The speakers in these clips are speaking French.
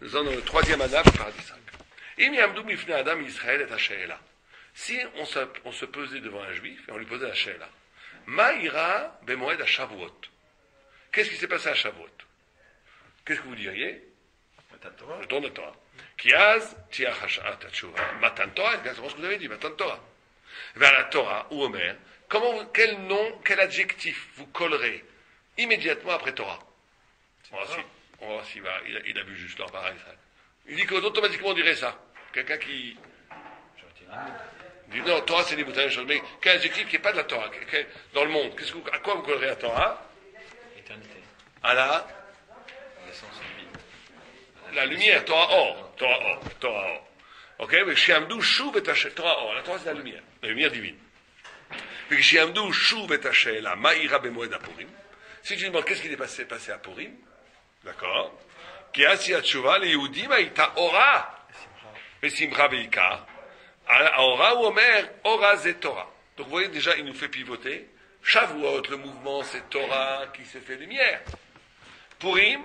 nous sommes dans le troisième Adam, paradis 5. Si on se pesait devant un juif et on lui posait la She'ela, Ma'ira bemoed à Shavuot. Qu'est-ce qui s'est passé à Shavuot? Qu'est-ce que vous diriez? Le don de Torah. Kiaz, tiach hash'at tshuva, matan Torah, exactement ce que vous avez dit, matan Torah. Vers la Torah, ou Omer, quel nom, quel adjectif vous collerez immédiatement après Torah? On va voir s'il il a vu juste là, pareil. Il dit qu'automatiquement on dirait ça. Quelqu'un qui dit non, Torah c'est des boutons, mais quel adjectif qui n'est pas de la Torah, dans le monde, à quoi vous collerez la Torah? Éternité. À la L'essence divine. La lumière, Torah or. Ok, mais Shiamdu Shuv et Hashem, Torah or. La Torah c'est la lumière divine. Mais Shiamdu Shuv et Hashem, la Ma'ira bemoed à Purim. Si tu demandes qu'est-ce qui est passé à Purim, d'accord? Qui a si Tshuva, les Yehudim, Aïta Ora, et Simcha Veikar. Ora ou Omer, Ora c'est Torah. Donc vous voyez déjà, il nous fait pivoter. Shavuot, le mouvement, c'est Torah qui se fait lumière. Purim,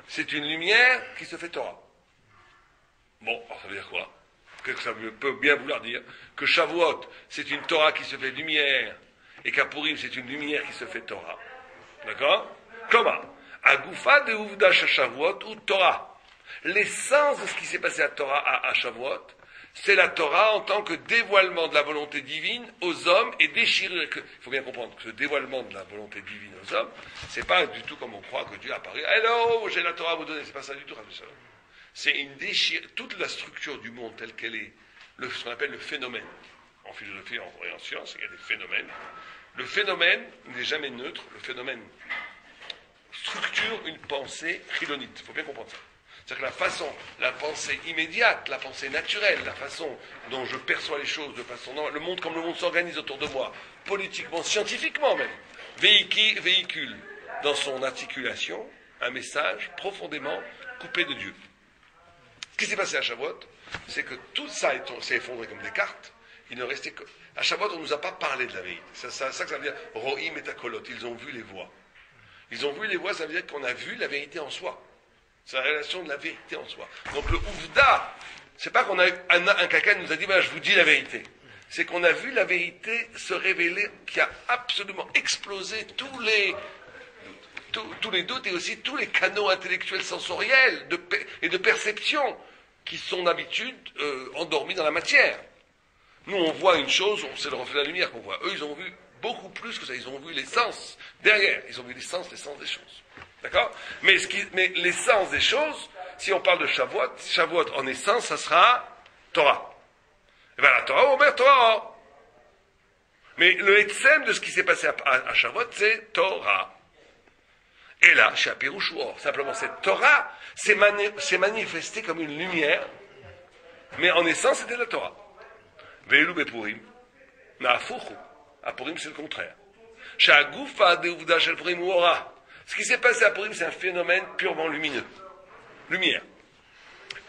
c'est une lumière qui se fait Torah. Bon, alors ça veut dire quoi? Qu'est-ce que ça peut bien vouloir dire? Que Shavuot, c'est une Torah qui se fait lumière, et qu'à Purim, c'est une lumière qui se fait Torah. D'accord? Comment? Agoufa de Uvdash Shavuot ou Torah. L'essence de ce qui s'est passé à Torah, à Shavuot, c'est la Torah en tant que dévoilement de la volonté divine aux hommes et déchirure. Il faut bien comprendre que ce dévoilement de la volonté divine aux hommes, c'est pas du tout comme on croit que Dieu apparaît. Hello, j'ai la Torah à vous donner. C'est pas ça du tout. C'est une déchirure. Toute la structure du monde telle qu'elle est, ce qu'on appelle le phénomène. En philosophie et en science, il y a des phénomènes. Le phénomène n'est jamais neutre. Le phénomène structure une pensée chilonite. Il faut bien comprendre ça. C'est-à-dire que la pensée immédiate, la pensée naturelle, la façon dont je perçois les choses, de façon le monde comme le monde s'organise autour de moi, politiquement, scientifiquement même, véhicule dans son articulation un message profondément coupé de Dieu. Ce qui s'est passé à Shavuot, c'est que tout ça s'est effondré comme des cartes. Il ne restait que... À Shavuot, on ne nous a pas parlé de la vérité. C'est ça que ça veut dire. Rohim et Takolot. Ils ont vu les voix. Ils ont vu les voix, ça veut dire qu'on a vu la vérité en soi. C'est la relation de la vérité en soi. Donc le Ouvda, c'est pas qu'on a un caca nous a dit, je vous dis la vérité. C'est qu'on a vu la vérité se révéler, qui a absolument explosé tous les doutes et aussi tous les canaux intellectuels sensoriels et de perception qui sont d'habitude endormis dans la matière. Nous, on voit une chose, c'est le reflet de la lumière qu'on voit. Eux, ils ont vu beaucoup plus que ça. Ils ont vu l'essence derrière. Ils ont vu l'essence des choses. D'accord? Mais l'essence des choses, si on parle de Shavuot en essence, ça sera Torah. Et bien la Torah, on met Torah. Mais le Etsem de ce qui s'est passé à Shavuot, c'est Torah. Et là, chez Apirouch ou Or, simplement cette Torah s'est manifestée comme une lumière, mais en essence, c'était la Torah. Ve'elu bepurim, na'afuchu. À Purim, c'est le contraire. Chez Agoufa de Uvda shel Purim ou Ora. Ce qui s'est passé à Purim, c'est un phénomène purement lumineux. Lumière.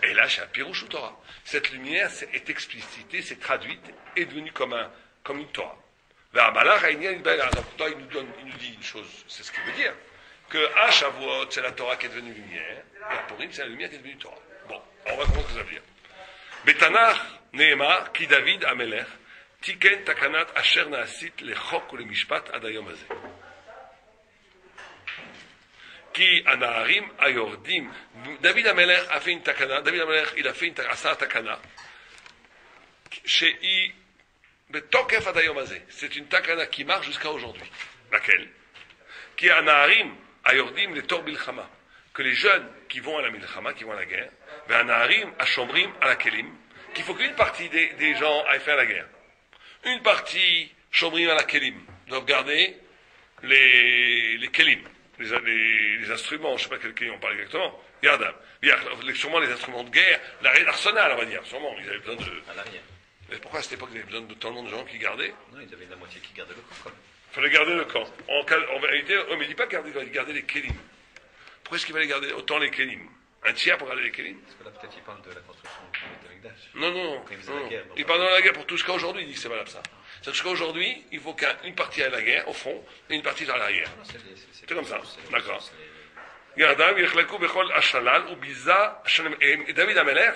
Et là, chez Apirouch ou Torah, cette lumière est explicitée, c'est traduite, est devenue comme une Torah. Il nous dit une chose, c'est ce qu'il veut dire, que à Shavuot, c'est la Torah qui est devenue lumière, et à Purim, c'est la lumière qui est devenue Torah. Bon, on va comprendre ce que ça veut dire. Betanach, Nehemar, ki David Amelech, Tiken Takanat Asher Naasit lechok ou lemishpat ad hayom hazeh. Qui Anaharim Ayordim. David Amelech a fait une takana. David Amelech, il a fait une asa takana. Chez Betokef ad hayom hazeh. C'est une takana qui marche jusqu'à aujourd'hui. Laquelle? Qui Anaharim Ayordim le tor bilchama. Que les jeunes qui vont à la milchama, qui vont à la guerre, Anaharim Ashomrim à la kelim, qu'il faut qu'une partie des gens aillent faire la guerre. Une partie Shomrim à la kelim, doivent garder les kelim. Les instruments, je ne sais pas quel kelim on parle exactement, regarde, sûrement les instruments de guerre, l'arsenal, on va dire, sûrement, ils avaient besoin de... À l'arrière. Mais pourquoi à cette époque, ils avaient besoin de tellement de gens qui gardaient? Non, ils avaient la moitié qui gardait le camp, quand même. Il fallait garder le camp. En vérité, mais il ne dit pas garder les kelim. Pourquoi est-ce qu'il fallait garder autant les kelim? Un tiers pour garder les kelim? Parce que là, peut-être, il parle de la construction du Mikdash. Non. Quand ils faisaient la guerre. Il parle de la guerre pour tout jusqu'à aujourd'hui, il dit que c'est valable ça. C'est jusqu'à aujourd'hui, il faut qu'une partie aille à la guerre, au front, et une partie à l'arrière. C'est comme ça. D'accord. Yardam, Yechlaku, Bechol, Ashalal, Ubiza, et David Ameler,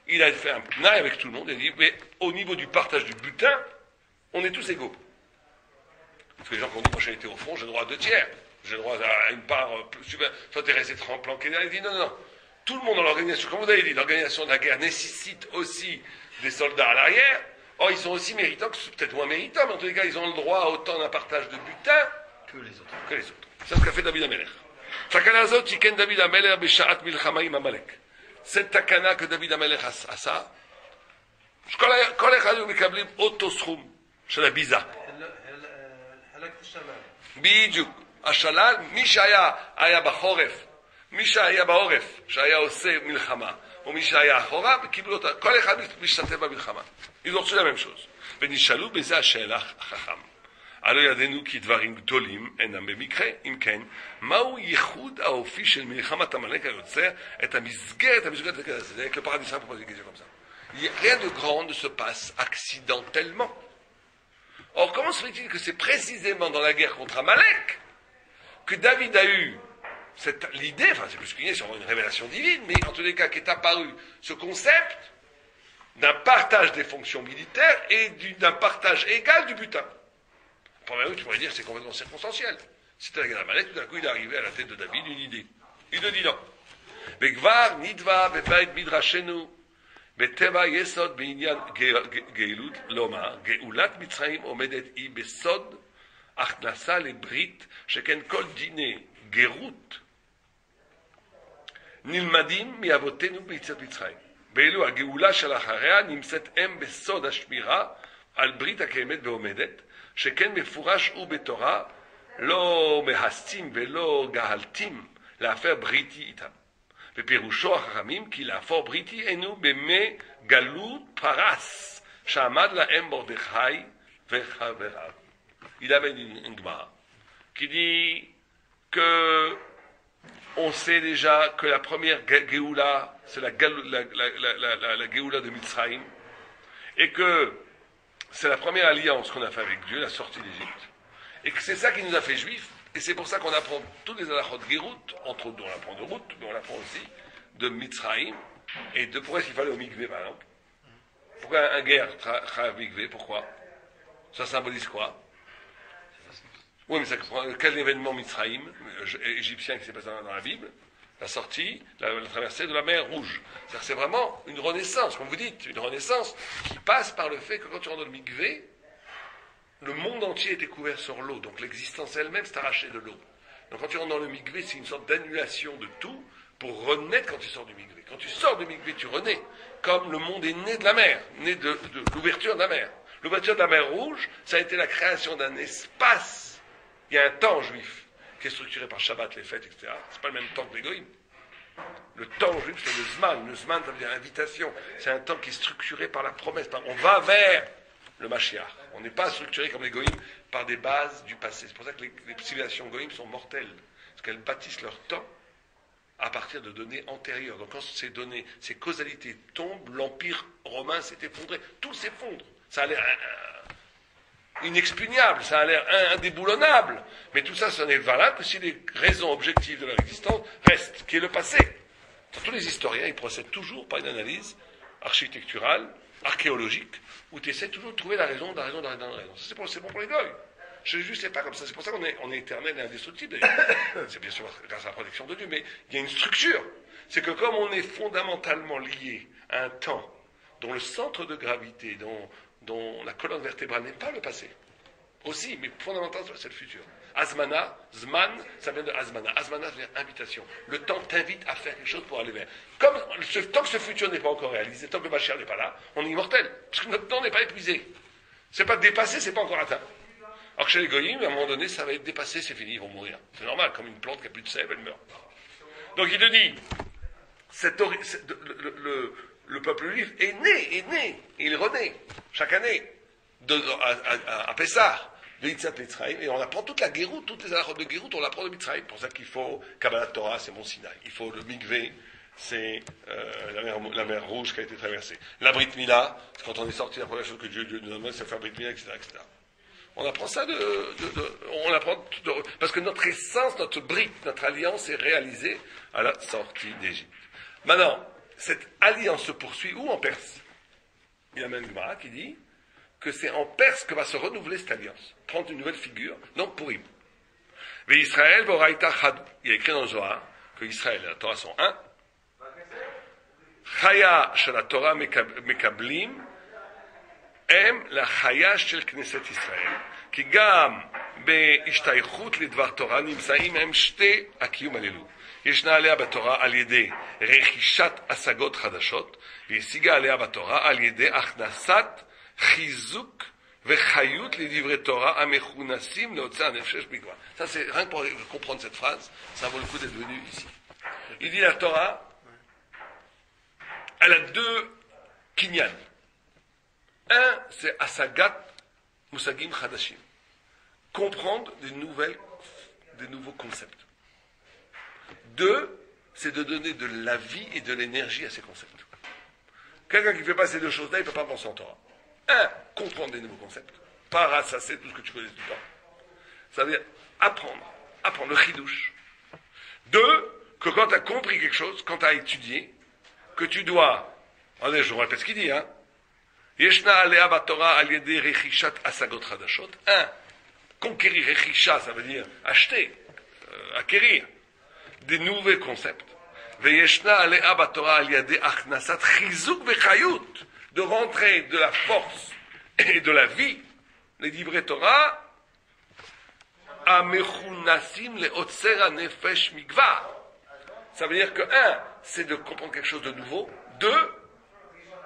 il a fait un pnaï avec tout le monde, il a dit, mais au niveau du partage du butin, on est tous égaux. Parce que les gens qui ont dit, moi j'ai été au front, j'ai le droit à 2/3, j'ai le droit à une part, toi t'es resté planqué derrière, il dit, non. Tout le monde dans l'organisation, comme vous avez dit, l'organisation de la guerre nécessite aussi des soldats à l'arrière. Or, ils sont aussi méritants, peut-être moins méritants, mais en tous les cas, ils ont le droit à autant d'un partage de butin Que les autres. C'est ce qu'a fait David Ameler. Takana zot chiken David Ameler b'sha'at milchama im Amalek. Cette takana que David Ameler a ça, כל אחד היו מקבלים אותו סכום של הביזה. בדיוק. השלל, מי שהיה בחורף, מי שהיה בעורף, שהיה עושה מלחמה, או מי שהיה אחורה, קיבלו אותה. כל אחד משתתף במלחמה. ils ont reçu la même chose. ונשאלו בזה השאלה החכם. הלא ידענו כי דברים גדולים אינם במקרה. אם כן, מהו ייחוד האופי של מלחמת עמלק היוצר את המסגרת הזה, avec le paradis simple pour dire comme ça. Rien de grand ne se passe accidentellement. Or, comment se fait-il que c'est précisément dans la guerre contre Amalek que David a eu l'idée, enfin c'est plus qu'une idée, c'est une révélation divine, mais en tous les cas qu'est apparu ce concept d'un partage des fonctions militaires et d'un partage égal du butin. Premièrement, tu pourrais dire que c'est complètement circonstanciel. C'était la guerre d'Amalek, tout d'un coup il est arrivé à la tête de David une idée. Il te dit non. Begvar, Nidva, Bebait, Midrashenu, בטבע יסוד בעניין גאלות, לומר, גאולת מצרים עומדת היא בסוד הכנסה לברית, שכן כל דיני גרות נלמדים מאבותינו ביציאת מצרים. ואילו הגאולה של אחריה נמצאת הם בסוד השמירה על ברית הקיימת ועומדת, שכן מפורש הוא בתורה, לא מהסים ולא גהלתים להפר בריתי איתם. ופירושו החכמים כי להפור בריתי אינו במי גלות פרס שעמד להם מרדכי וחבריו. Il amène une Gemara qui dit que on sait déjà que la première Géoula, c'est la Géoula de Mitzrayim, et que c'est la première alliance qu'on a fait avec Dieu, la sortie d'Égypte, et que c'est ça qui nous a fait juifs. Et c'est pour ça qu'on apprend tous les halachot de Gérout, entre autres, on apprend de Rout, mais on apprend aussi de Mitzrayim, et de pourquoi est-ce qu'il fallait au Mikvé, par exemple. Pourquoi un guerre Chayav Mikvé, pourquoi? Ça symbolise quoi? Oui, mais quel événement Mitzrayim, égyptien qui s'est passé dans la Bible? La sortie, la traversée de la mer Rouge. C'est-à-dire que c'est vraiment une renaissance, comme vous dites, une renaissance qui passe par le fait que quand tu rentres dans le Mikvé, le monde entier était couvert sur l'eau, donc l'existence elle-même s'est arrachée de l'eau. Donc quand tu rentres dans le mikvé, c'est une sorte d'annulation de tout pour renaître quand tu sors du mikvé. Quand tu sors du mikvé, tu renais, comme le monde est né de la mer, né de l'ouverture de la mer. L'ouverture de la mer Rouge, ça a été la création d'un espace. Il y a un temps juif qui est structuré par Shabbat, les fêtes, etc. C'est pas le même temps que les Goïm. Le temps juif, c'est le Zman. Le Zman, ça veut dire invitation. C'est un temps qui est structuré par la promesse. On va vers le Mashiach. On n'est pas structuré comme les Goïm par des bases du passé. C'est pour ça que les civilisations Goïm sont mortelles. Parce qu'elles bâtissent leur temps à partir de données antérieures. Donc quand ces données, ces causalités tombent, l'Empire romain s'est effondré. Tout s'effondre. Ça a l'air inexpugnable, ça a l'air indéboulonnable. Mais tout ça, ce n'est valable que si les raisons objectives de leur existence restent, qui est le passé. Tous les historiens, ils procèdent toujours par une analyse architecturale, archéologique, où tu essaies toujours de trouver la raison. C'est bon pour les goïs. Je ne sais pas comme ça. C'est pour ça qu'on est éternel et indestructible. C'est bien sûr grâce à la protection de Dieu, mais il y a une structure. C'est que comme on est fondamentalement lié à un temps dont le centre de gravité, dont la colonne vertébrale n'est pas le passé, aussi, mais fondamentalement c'est le futur. Azmana, Zman, ça vient de Azmana. Azmana, ça veut dire invitation. Le temps t'invite à faire quelque chose pour aller vers. Tant que ce futur n'est pas encore réalisé, tant que le Mashiach n'est pas là, on est immortel. Parce que notre temps n'est pas épuisé. C'est pas dépassé, c'est pas encore atteint. Alors que chez les Goïm, à un moment donné, ça va être dépassé, c'est fini, ils vont mourir. C'est normal, comme une plante qui n'a plus de sève, elle meurt. Donc il te dit, le peuple juif est né, il renaît, chaque année, à Pessah. Et on apprend toute la Gérout, toutes les halachot de Gérout, on l'apprend de Mitzrayim. C'est pour ça qu'il faut Kabbalat Torah, c'est Mont Sinaï. Il faut le Mikvé, c'est la mer Rouge qui a été traversée. La Brit Mila, c'est quand on est sorti, la première chose que Dieu nous demande, c'est de faire Brit Mila, etc. On apprend ça on apprend parce que notre essence, notre brite, notre alliance est réalisée à la sortie d'Égypte. Maintenant, cette alliance se poursuit où en Perse? Il y a même une Gemara qui dit que c'est en Perse que va se renouveler cette alliance, prendre une nouvelle figure, donc Purim. Mais Israël, Boraïta Chadou. Il y a écrit dans le Zohar que Israël et la Torah sont un. Chaya shel Torah mekablim הם לחיה של כנסת ישראל, כי גם בהשתייכות לדבר תורה נמצאים הם שתי הקיום הללו. ישנה עליה בתורה על ידי רכישת השגות חדשות, והשיגה עליה בתורה על ידי הכנסת חיזוק וחיות לדברי תורה המכונסים להוציא הנפש בגבורה. Ça c'est rien que pour comprendre cette phrase, ça vaut le coup d'être venu ici. Il dit la Torah, elle a deux kinyan. Un, c'est Asagat Musagim Chadashim. Comprendre des nouveaux concepts. Deux, c'est de donner de la vie et de l'énergie à ces concepts. Quelqu'un qui ne fait pas ces deux choses-là, il ne peut pas penser en Torah. Un, comprendre des nouveaux concepts. Pas rassasser tout ce que tu connais tout le temps. Ça veut dire apprendre le chidouche. Deux, que quand tu as compris quelque chose, quand tu as étudié, que tu dois, allez, je vous répète ce qu'il dit, Yeshna alea batora al yede rechishat asagot chadashot. Un, conquérir, rechisha, ça veut dire acheter, acquérir des nouveaux concepts. Veyeshna alea batora al yede achnasat chizuk vechayut, de rentrer de la force et de la vie, les livrets Torah, amechunasim le otsera nefesh migvar. Ça veut dire que un, c'est de comprendre quelque chose de nouveau. Deux,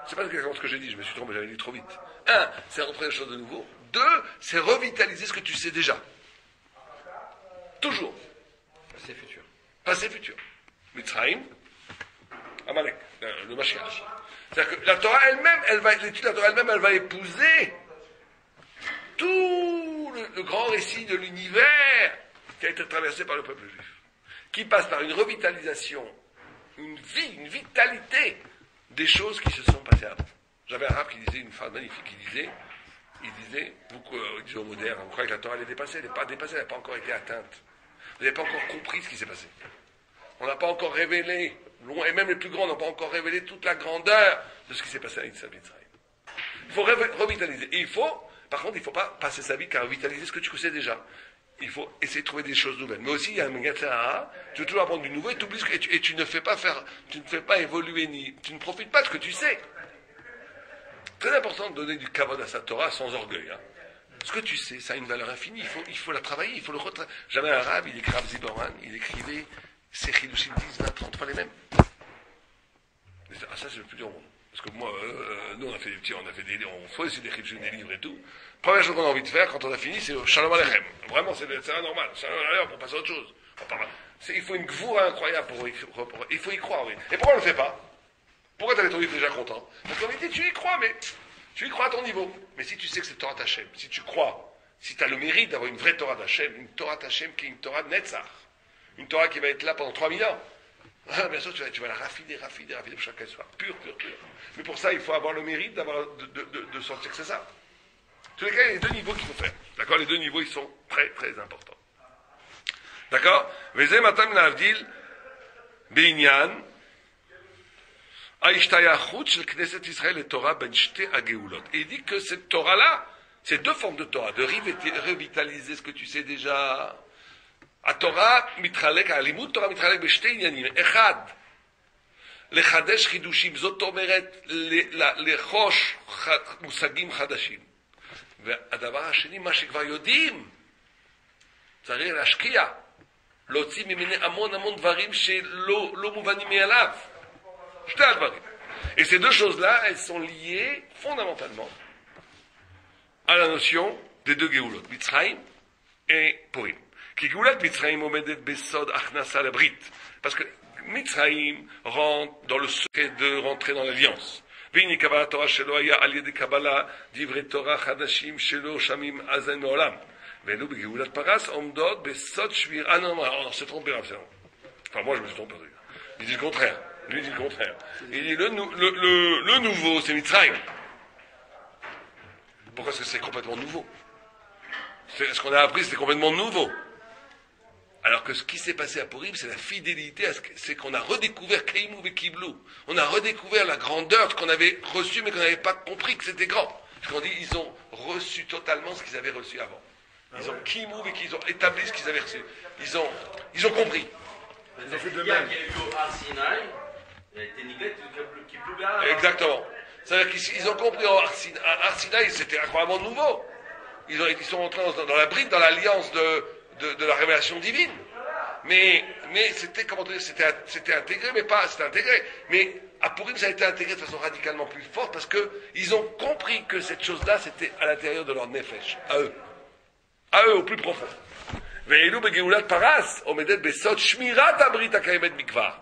c'est pas exactement ce que j'ai dit, je me suis trompé, j'avais dit trop vite. Un, c'est rentrer des choses de nouveau. Deux, c'est revitaliser ce que tu sais déjà. Toujours. Passé futur. Passé futur. Mitzrayim, Amalek, le Mashiach. C'est-à-dire que la Torah elle-même, l'étude de la Torah elle-même, elle va épouser tout le grand récit de l'univers qui a été traversé par le peuple juif. Qui passe par une revitalisation, une vie, une vitalité des choses qui se sont passées avant. J'avais un arabe qui disait une phrase magnifique, il disait, vous disons moderne, vous croyez que la Torah elle est dépassée, elle n'est pas dépassée, elle n'a pas encore été atteinte. Vous n'avez pas encore compris ce qui s'est passé. On n'a pas encore révélé, et même les plus grands n'ont pas encore révélé toute la grandeur de ce qui s'est passé à Israël. Il faut revitaliser. Et par contre, il ne faut pas passer sa vie qu'à revitaliser ce que tu sais déjà. Il faut essayer de trouver des choses nouvelles. Mais aussi, il y a un Megatzara, tu veux toujours apprendre du nouveau et tu ne fais pas évoluer, tu ne profites pas de ce que tu sais. Très important de donner du kavod à sa Torah sans orgueil. Ce que tu sais, ça a une valeur infinie, il faut la travailler, il faut le retravailler. J'avais un arabe, il écrit Ziboran, il écrivait ses chidushim 10, 20, 30 fois les mêmes. Ça c'est le plus dur au monde. Parce que moi, nous on a fait des petits, on fait aussi des chidushim, des livres et tout. Première chose qu'on a envie de faire quand on a fini, c'est Shalom Aleichem. Vraiment, c'est normal. Shalom Aleichem pour passer à autre chose. Il faut une gvoura incroyable il faut y croire, oui. Et pourquoi on ne le fait pas? Pourquoi tu as ton livre déjà content? Parce qu'en réalité, tu y crois, mais tu y crois à ton niveau. Mais si tu sais que c'est Torah Tachem, si tu crois, si tu as le mérite d'avoir une vraie Torah Tachem, une Torah Tachem qui est une Torah Netzach, une Torah qui va être là pendant 3000 ans, bien sûr, tu vas la raffiner pour chaque soit pure. Mais pour ça, il faut avoir le mérite de sentir que c'est ça. En tous les cas, il y a les deux niveaux qu'il faut faire. D'accord? Les deux niveaux, ils sont très, très importants. D'accord? Vezeh matam l'avdil beinyan aishtayachut shel Knesset Israël et Torah ben shte hageulot. Et il dit que cette Torah-là, c'est deux formes de Torah, de revitaliser ce que tu sais déjà. התורה מתחלק, הלימוד תורה מתחלק בשתי עניינים. אחד, לחדש חידושים, זאת אומרת, לחוש מושגים חדשים. והדבר השני, מה שכבר יודעים, צריך להשקיע, להוציא ממני המון דברים שלא מובנים מאליו. שתי הדברים. Et ces deux choses-là, elles sont liées fondamentalement à la notion des deux Géoulot, Mitzrayim et Purim. כי גאולת מצרים עומדת בסוד הכנסה לברית. Parce que Mitzrayim rentre dans le secret de rentrer dans l'alliance. והנה קבלת התורה שלו היה על ידי קבלה דברי תורה חדשים שלא שמים אזן מעולם. ואלו בגאולת פרס עומדות בסוד שביר... Ah non, on s'est trompé, enfin moi je me suis trompé. Il dit le contraire. Lui dit le contraire. Il dit le nouveau c'est Mitzrayim. Pourquoi est-ce que c'est complètement nouveau? Ce qu'on a appris, c'était complètement nouveau. Alors que ce qui s'est passé à Purim, c'est la fidélité, c'est qu'on a redécouvert Keimou et Kiblou. On a redécouvert la grandeur qu'on avait reçue, mais qu'on n'avait pas compris que c'était grand. Parce qu'on dit, ils ont reçu totalement ce qu'ils avaient reçu avant. Ils ont Keimou et qu'ils ont établi ce qu'ils avaient reçu. Ils ont compris. Ils ont fait de même. Il y a eu au Arsinaï, il a été niqué, Kiblou bien. Exactement. C'est-à-dire qu'ils ont compris à Arsinaï, c'était incroyablement nouveau. Ils sont entrés dans la bride, dans l'alliance de la révélation divine. Mais c'était, comment dire, c'était intégré, mais pas, c'était intégré. Mais à Purim, ça a été intégré de façon radicalement plus forte parce qu'ils ont compris que cette chose-là, c'était à l'intérieur de leur nefesh, à eux. À eux, au plus profond. Ve'elu begeulat paras, omedet besod shmirat abrit akayemet mikvar.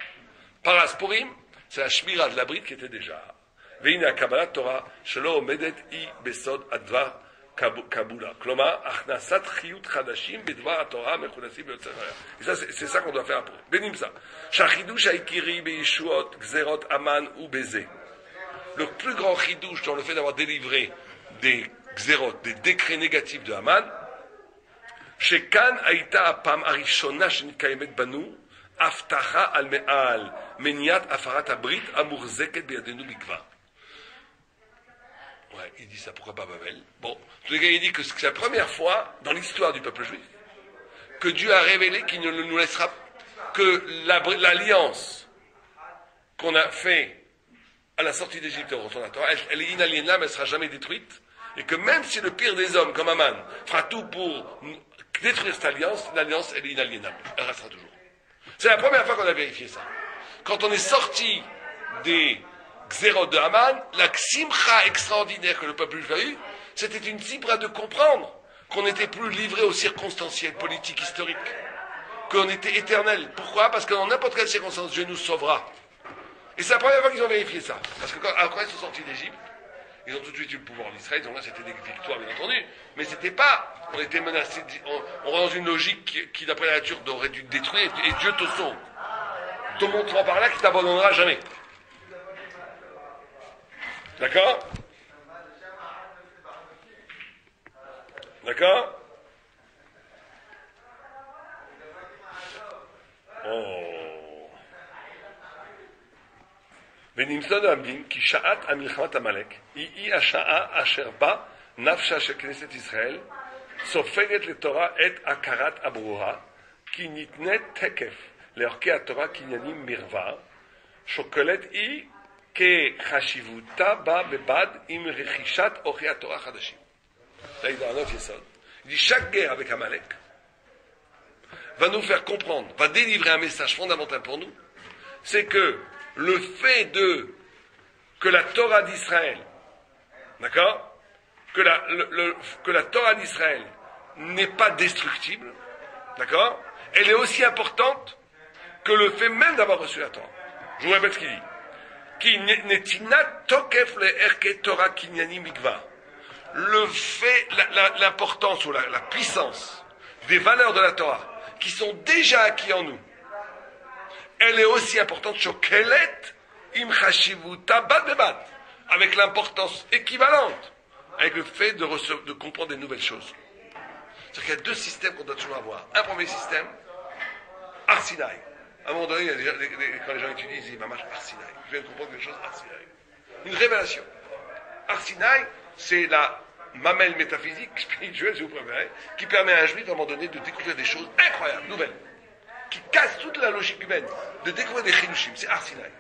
Paras Purim, c'est la shmira de la bride qui était déjà. Ve'ine akabalat Torah, shelo omedet i besod advar Kabula. Kloma, achnasat chiyut chadashim, bedvar Torah, mechunasim, beyotzeraya. Et ça, c'est ça qu'on doit faire après. Bénim ça. Shachidush haikiri, beishuot, gzerot, aman ou baiser. Le plus grand chidouche dans le fait d'avoir délivré des gzerot, des décrets négatifs de Haman, shekan haïta apam arishona shenikayemet banu, aftacha al me'al, meniat afarat abrit, amurzeket beyadenu mikva. Ouais, il dit ça, pourquoi pas Babel? Bon, tous les gars, il dit que c'est la première fois dans l'histoire du peuple juif que Dieu a révélé qu'il ne nous laissera que l'alliance qu'on a fait à la sortie d'Égypte au retour de la Torah, elle est inaliénable, elle ne sera jamais détruite, et que même si le pire des hommes, comme Aman, fera tout pour détruire cette alliance, l'alliance, elle est inaliénable, elle restera toujours. C'est la première fois qu'on a vérifié ça. Quand on est sorti des Xérot de Haman, la simcha extraordinaire que le peuple juif a eue, c'était une simcha de comprendre qu'on n'était plus livré aux circonstanciels politiques historiques, qu'on était éternel. Pourquoi? Parce que dans n'importe quelle circonstance, Dieu nous sauvera. Et c'est la première fois qu'ils ont vérifié ça. Parce que quand ils sont sortis d'Égypte, ils ont tout de suite eu le pouvoir d'Israël, donc là c'était des victoires bien entendu, mais c'était pas, on était menacés, on rentre dans une logique qui d'après la nature aurait dû te détruire, et Dieu te sauve. Te montrant par là qu'il t'abandonnera jamais. D'accord? D'accord? Oh. ונמסד להבין כי שעת המלחמת עמלק היא השעה אשר בה נפשה של כנסת ישראל סופגת לתורה את הכרת הברורה כי ניתנת תקף לערכי התורה קניינים מרבה שוקלת היא כחשיבותה בה בבד עם רכישת ערכי התורה החדשים. Là, il est dans un autre yesod. Il dit chaque guerre avec Amalek va nous faire comprendre, va délivrer un message fondamental pour nous, c'est que le fait que la Torah d'Israël, d'accord, que la Torah d'Israël n'est pas destructible, d'accord, elle est aussi importante que le fait même d'avoir reçu la Torah. Je vous répète ce qu'il dit. Ki netinat tokef le erke Torah kinyani mikva. Le fait, l'importance ou la puissance des valeurs de la Torah qui sont déjà acquis en nous, elle est aussi importante shokelet im chashivuta bad bebad, avec l'importance équivalente avec le fait de comprendre des nouvelles choses. C'est-à-dire qu'il y a deux systèmes qu'on doit toujours avoir. Un premier système, Arsinaï. À un moment donné, quand les gens étudient, ils disent Mamash Arsinaï. Je viens de comprendre quelque chose, Arsinaï. Une révélation. Arsinaï, c'est la mamelle métaphysique, spirituelle, si vous préférez, qui permet à un juif, à un moment donné, de découvrir des choses incroyables, nouvelles, qui cassent toute la logique humaine, de découvrir des chidushim. C'est Arsinaï.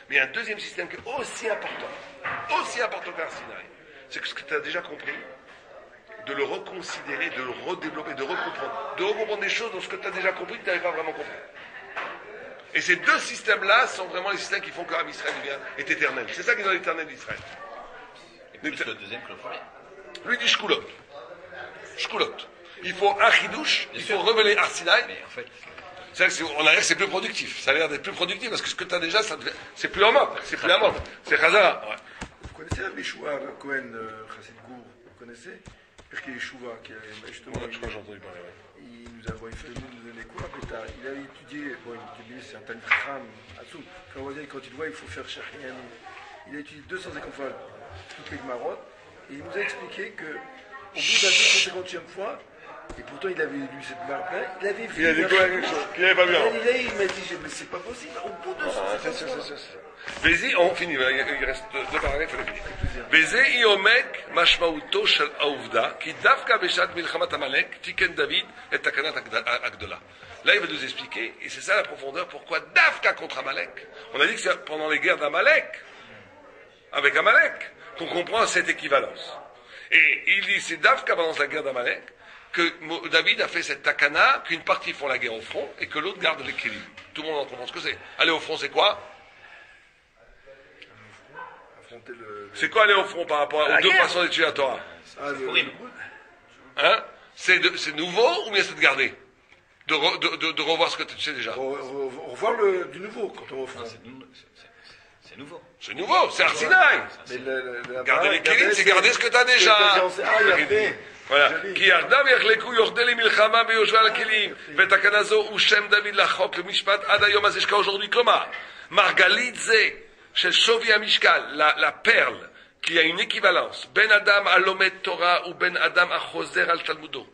Mais il y a un deuxième système qui est aussi important qu'Arsinaï. C'est que ce que tu as déjà compris, de le reconsidérer, de le redévelopper, de recomprendre des choses dans ce que tu as déjà compris que tu n'avais pas vraiment compris. Et ces deux systèmes-là sont vraiment les systèmes qui font que Israël est éternel. C'est ça qui est dans l'éternel d'Israël. Et plus le deuxième que le premier. Lui dit Shkulot. Shkulot. Il faut un chidouche, il faut révéler Arsinaï. Mais en fait, On a l'air que c'est plus productif. Ça a l'air d'être plus productif parce que ce que tu as déjà, c'est plus en mode. C'est plus en mode. C'est Chazara. Ouais. Vous connaissez la Yeshua Cohen, Chassid Gour? Vous connaissez? Parce qu'il y a Yeshua qui a justement. Je crois que j'ai entendu parler. Ouais. Il nous a fait nous donner quoi? Il a étudié, bon, il c'est un Talmid Chacham, Atsou. Quand on va dire, quand il voit, il faut faire Shachriani. Il a étudié 250 fois toutes les Gemarot, et il nous a expliqué que au bout de la 250e fois, et pourtant il avait lu cette marque-là, il avait vu. Il a découvert quelque chose qu'il n'avait pas vu avant. Il m'a dit, mais c'est pas possible, au bout de C'est 150 sûr. fois. וזה, on finit, il reste deux paragraphes, on finit. וזה היא עומק משמעותו של העובדה, כי דווקא בשעת מלחמת עמלק, תיקן דוד את תקנת הגדולה. Là, il va nous expliquer, et c'est ça la profondeur, pourquoi Dafka contre Amalek. On a dit que c'est pendant les guerres d'Amalek, avec Amalek, qu'on comprend cette équivalence. Et il dit, c'est Dafka pendant la guerre d'Amalek, que David a fait cette takana, qu'une partie font la guerre au front, et que l'autre garde l'équilibre. Tout le monde en comprend ce que c'est. Aller au front, c'est quoi? C'est quoi aller au front par rapport aux deux façons d'étudier la Torah? Hein? C'est nouveau ou bien c'est de garder? De revoir ce que tu sais déjà. Revoir du nouveau quand on offre. C'est nouveau. C'est nouveau, c'est Arsinaï. Garder l'équilibre, c'est garder ce que tu as déjà. Voilà. כי ירדם יחלקו יורדי למלחמה ביושבי על הכלים, ותקנה זו הוא שם דוד לחוק למשפט עד היום הזה שקרה aujourd'hui. כלומר, מרגלית זה של שווי המשקל, la perle, qui a une équivalence, ben Adam à l'omet Torah ou ben Adam à Choser al Talmudo,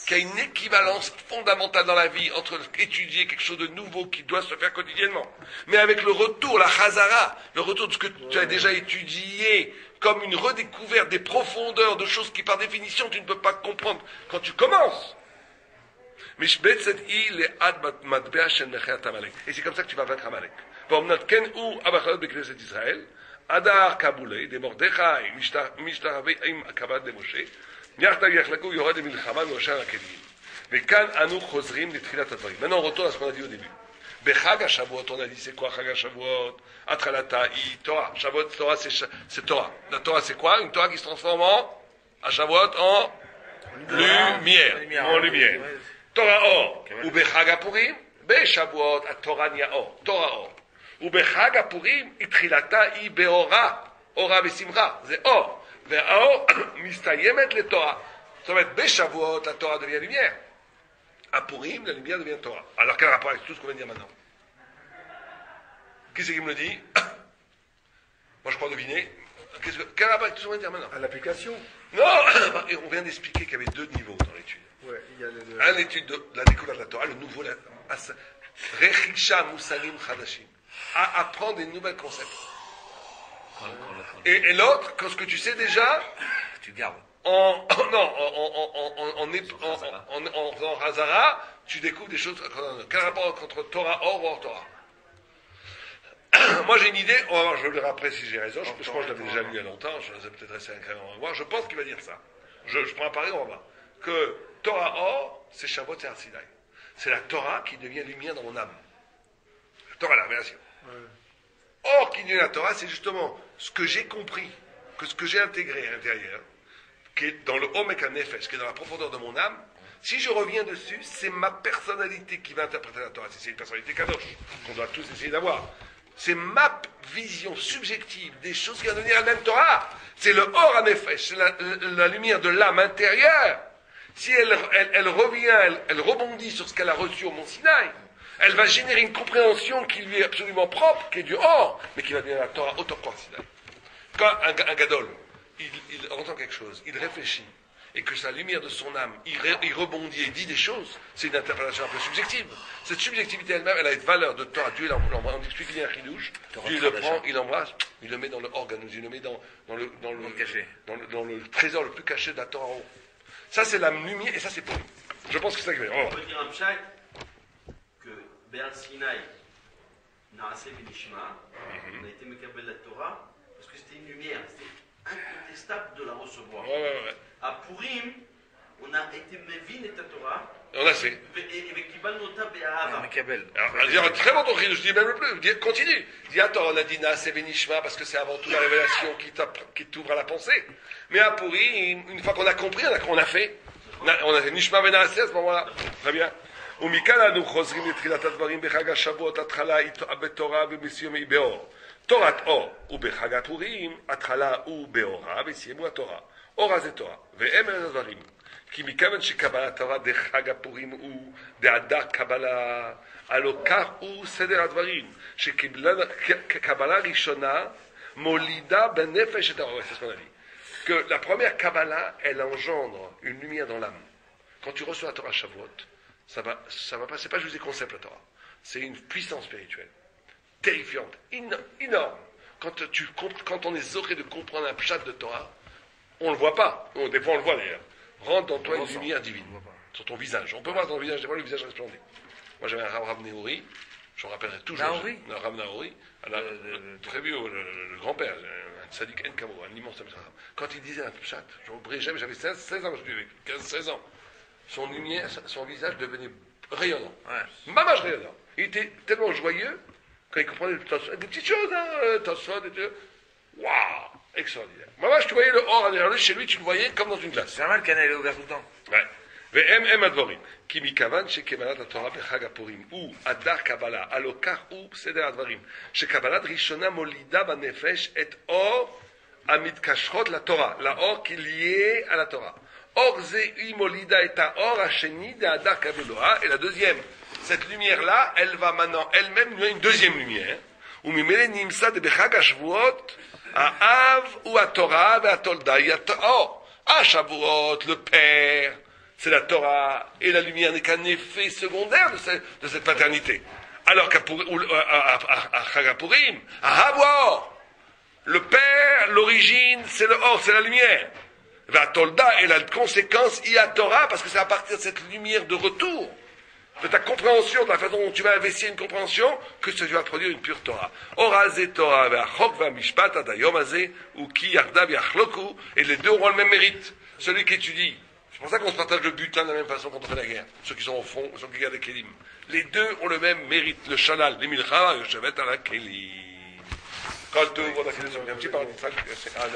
qui a une équivalence fondamentale dans la vie entre étudier quelque chose de nouveau qui doit se faire quotidiennement, mais avec le retour, la Chazara, le retour de ce que tu as déjà étudié, comme une redécouverte des profondeurs de choses qui par définition tu ne peux pas comprendre quand tu commences. Et c'est comme ça que tu vas vaincre Amalek. Adar Kaboulé, des Mordechai, Mishtarave im Akabad de Moshe, Yartag Yachlakou, Yorad de Milchama, Moshe Akedim. Mais quand Anou Chosrim, les Trilat Advarim. Maintenant, on retourne à ce qu'on a dit au début. Bechag Shavuot, on a dit c'est quoi Chag Shavuot? Atralata, Torah. Shavuot, Torah, c'est Torah. La Torah, c'est quoi? Une Torah qui se transforme à Shavuot en lumière. En lumière. Torah Or. Ou Bechag Apurim, Beshavuot, à Torah Nia Or. Torah Or. ובחג הפורים התחילתה היא באורה, אורה ושמחה, זה אור, והאור מסתיימת לתורה. זאת אומרת, בשבועות התורה devient lumière. הפורים, la lumière devient Torah. Alors quel rapport avec tout ce qu'on vient de dire maintenant? Qui c'est qui me le dit? Moi je crois deviner. Quel rapport avec tout ce qu'on vient de dire maintenant? À l'application. Non, on vient d'expliquer qu'il y avait deux niveaux dans l'étude. Ouais, il y a Un étude de la découverte de la Torah, le nouveau, Rechisha Musalim Chadashim. À apprendre des nouvelles concepts. Et l'autre, quand ce que tu sais déjà, tu gardes. En Hazara, tu découvres des choses. Quel rapport entre Torah Or ou Or Torah? Moi j'ai une idée, on va voir, je vais le dire après si j'ai raison, je crois que je l'avais déjà lu il y a longtemps, je vais peut-être rester un crayon, on va voir, je pense qu'il va dire ça. Je prends un pari, on va voir. Que Torah Or, c'est Shavuot et Har Sinaï. C'est la Torah qui devient lumière dans mon âme. La Torah, la révélation. Or, qui devient la Torah, c'est justement ce que j'ai compris, que ce que j'ai intégré à l'intérieur, qui est dans le Omek HaNefesh, qui est dans la profondeur de mon âme. Si je reviens dessus, c'est ma personnalité qui va interpréter la Torah. C'est une personnalité kadosh, qu'on doit tous essayer d'avoir. C'est ma vision subjective des choses qui vont devenir la même Torah. C'est le Or HaNefesh, c'est la lumière de l'âme intérieure. Si elle revient, elle rebondit sur ce qu'elle a reçu au Mont Sinaï, elle va générer une compréhension qui lui est absolument propre, qui est du Or, mais qui va devenir la Torah autant qu'en Sinaï. Quand un gadol, il entend quelque chose, il réfléchit, et que sa lumière de son âme, il rebondit et dit des choses, c'est une interprétation un peu subjective. Cette subjectivité elle-même, elle a une valeur de Torah. Dieu l'embrasse, on explique qu'il y a un chidouche, Dieu le prend, il l'embrasse, il le met dans le organe, il le met dans le trésor le plus caché de la Torah en haut. Ça c'est la lumière, et ça c'est pour lui. Je pense que c'est ça qui va dire. On peut dire un pshat que Be'al Sinaï, Naaseh Benishma, on a été Mekabel la Torah, parce que c'était une lumière, c'était incontestable de la recevoir. Ouais. À Purim, on a été Mevin et ta Torah. On a fait. Et Kibal Nota Be'ahava. Mekabel. Alors, dire un très bon ton je dis même le plus. Continue. Dis attends, on a dit Naaseh Benishma parce que c'est avant tout la révélation qui t'ouvre à la pensée. Mais à Purim, une fois qu'on a compris, on a fait. On a fait Nishma Benaaseh à ce moment-là. Très bien. ומכאן אנו חוזרים לתחילת הדברים בחג השבועות, התחלה היא בתורה ובסיום היא באור. תורת אור, ובחג הפורים, התחלה הוא באורה וסיום הוא התורה. אורה זה תורה, והם אלה הדברים. כי מכיוון שקבלת תורה דחג הפורים הוא דהדר קבלה, הלא כך הוא סדר הדברים, שקבלה ראשונה מולידה בנפש את האור. זה מה שאני que la première Kabbalah, elle engendre une lumière dans l'âme. Quand tu reçois la Torah Shavuot, ça va pas, c'est pas juste des concepts la Torah. C'est une puissance spirituelle. Terrifiante, énorme. Quand on est zoré de comprendre un pshat de Torah, on le voit pas. Des fois on le voit d'ailleurs. Rentre dans toi une lumière divine. Sur ton visage. On peut voir ton visage, des fois le visage resplendit. Moi j'avais un Rav Nehouri, je me rappellerai toujours. Nahouri Un Rav Nahouri, très vieux, le grand-père, un Tzadik En Kamo, un immense homme. Quand il disait un pshat, j'avais 16 ans, je lui avais 15-16 ans. Son lumière, son visage devenait rayonnant. Ouais. Mamache rayonnant. Il était tellement joyeux quand il comprenait des petites choses, waouh, extraordinaire. Mamache, tu voyais le or derrière lui, chez lui, tu le voyais comme dans une glace. C'est normal, le canal est ouvert tout le temps. Ouais. והם הדבורים, כי מכיוון שקבלת התורה בחג הפורים הוא הדר קבלה, הלא כך הוא בסדר הדברים, שקבלת ראשונה מולידה בנפש את אור המתקשרות לתורה, לאור qui lié à la Torah. Or זה היא מולידה את האור השני דהדר קבלוה, et la deuxième, cette lumière-là, elle va maintenant elle-même lui une deuxième lumière, וממילא נמצא בחג השבועות, האב הוא התורה והתולדה היא האור. השבועות, le père, c'est la Torah, et la lumière n'est qu'un effet secondaire de cette paternité. Alors qu'à Chagapurim, à Havor, le père, l'origine, c'est le or, c'est la lumière. La Tolda est la conséquence, il y a Torah, parce que c'est à partir de cette lumière de retour, de ta compréhension, de la façon dont tu vas investir une compréhension, que tu vas produire une pure Torah. Orazé Torah, ve'achok ve'amishpat, adayom azé, ou ki yarda ve'achloku, et les deux auront le même mérite. Celui qui étudie. C'est pour ça qu'on se partage le butin de la même façon quand on fait la guerre. Ceux qui sont au fond, ceux qui gardent les kelim. Les deux ont le même mérite. Le shalal, les milchama, le chevet à la kelim. Quand tu vois la question, il y a un petit parle de ça, c'est un